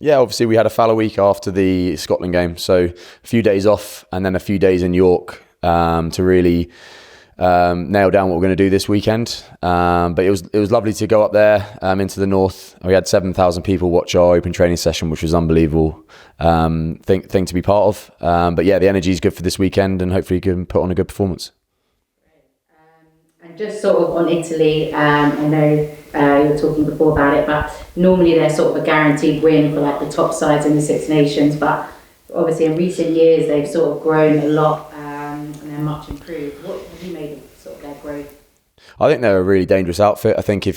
Yeah, obviously we had a fallow week after the Scotland game, so a few days off and then a few days in York to really nail down what we're going to do this weekend. But it was lovely to go up there into the north. We had 7,000 people watch our open training session, which was unbelievable thing to be part of. But yeah, the energy is good for this weekend, and hopefully you can put on a good performance. And just sort of on Italy, I know you were talking before about it, but normally they're sort of a guaranteed win for like the top sides in the Six Nations. But obviously in recent years they've sort of grown a lot and they're much improved. What have you made of sort of their growth? I think they're a really dangerous outfit. I think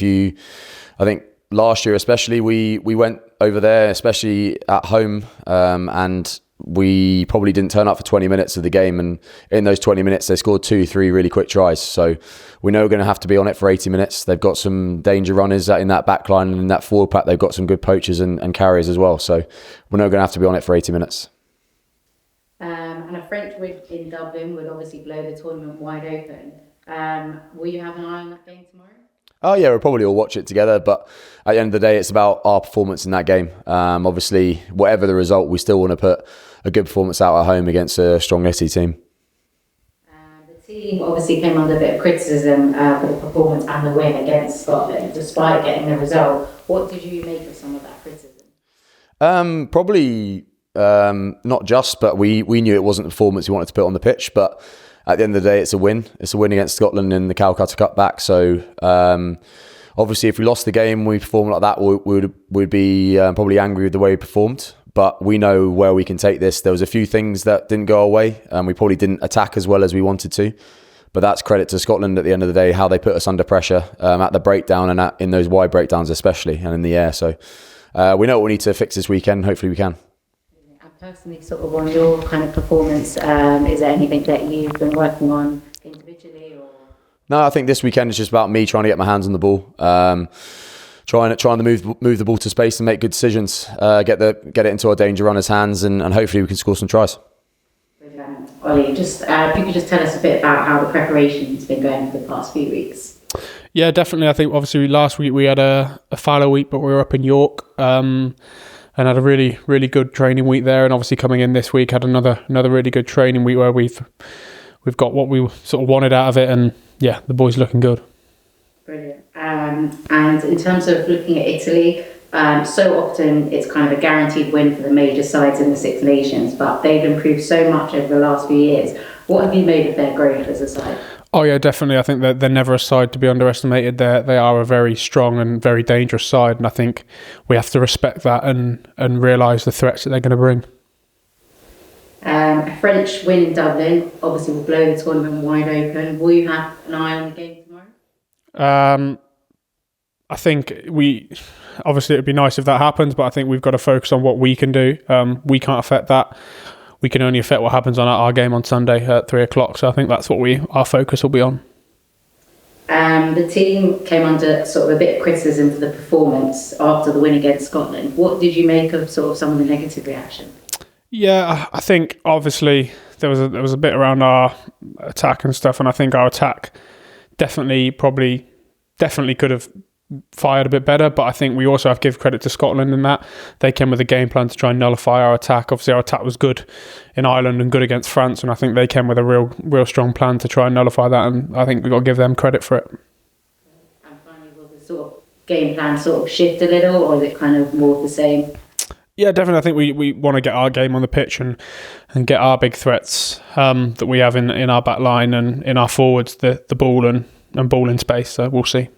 last year especially we went over there, especially at home, and we probably didn't turn up for 20 minutes of the game, and in those 20 minutes they scored 2-3 really quick tries. So we know we're going to have to be on it for 80 minutes. They've got some danger runners in that back line, and in that forward pack they've got some good poachers and carriers as well. So we know we're going to have to be on it for 80 minutes. And a French win in Dublin would obviously blow the tournament wide open. Will you have an eye on that game tomorrow? Oh yeah, we'll probably all watch it together, but at the end of the day it's about our performance in that game. Obviously, whatever the result, we still want to put a good performance out at home against a strong Italy team. The team obviously came under a bit of criticism for the performance and the win against Scotland, despite getting the result. What did you make of some of that criticism? Probably not just, but we knew it wasn't the performance we wanted to put on the pitch, but at the end of the day, it's a win. It's a win against Scotland in the Calcutta Cup back. So obviously, if we lost the game, we performed like that, we'd be probably angry with the way we performed. But we know where we can take this. There was a few things that didn't go our way, and we probably didn't attack as well as we wanted to. But that's credit to Scotland at the end of the day, how they put us under pressure at the breakdown and in those wide breakdowns especially, and in the air. So we know what we need to fix this weekend. Hopefully we can. Personally, sort of on your kind of performance, is there anything that you've been working on individually? Or? No, I think this weekend is just about me trying to get my hands on the ball, trying to move the ball to space and make good decisions, get it into our danger runners' hands, and hopefully we can score some tries. Brilliant. Ollie, just if you could just tell us a bit about how the preparation's been going for the past few weeks. Yeah, definitely. I think obviously last week we had a fallow week, but we were up in York. And had a really, really good training week there, and obviously coming in this week had another really good training week where we've got what we sort of wanted out of it, and yeah, the boys looking good. Brilliant. And in terms of looking at Italy, so often it's kind of a guaranteed win for the major sides in the Six Nations, but they've improved so much over the last few years. What have you made of their growth as a side? Oh yeah, definitely. I think that they're never a side to be underestimated. They are a very strong and very dangerous side, and I think we have to respect that and realise the threats that they're going to bring. A French win in Dublin obviously will blow the tournament wide open. Will you have an eye on the game tomorrow? I think obviously it'd be nice if that happens, but I think we've got to focus on what we can do. We can't affect that. We can only affect what happens on our game on Sunday at 3:00. So I think that's what our focus will be on. The team came under sort of a bit of criticism for the performance after the win against Scotland. What did you make of sort of some of the negative reaction? Yeah, I think obviously there was a bit around our attack and stuff, and I think our attack definitely could have fired a bit better, but I think we also have to give credit to Scotland in that they came with a game plan to try and nullify our attack. Obviously our attack was good in Ireland and good against France, and I think they came with a real strong plan to try and nullify that, and I think we've got to give them credit for it. And finally, will the sort of game plan sort of shift a little, or is it kind of more of the same? Yeah, definitely. I think we want to get our game on the pitch and get our big threats that we have in our back line and in our forwards, the ball and ball in space, so we'll see.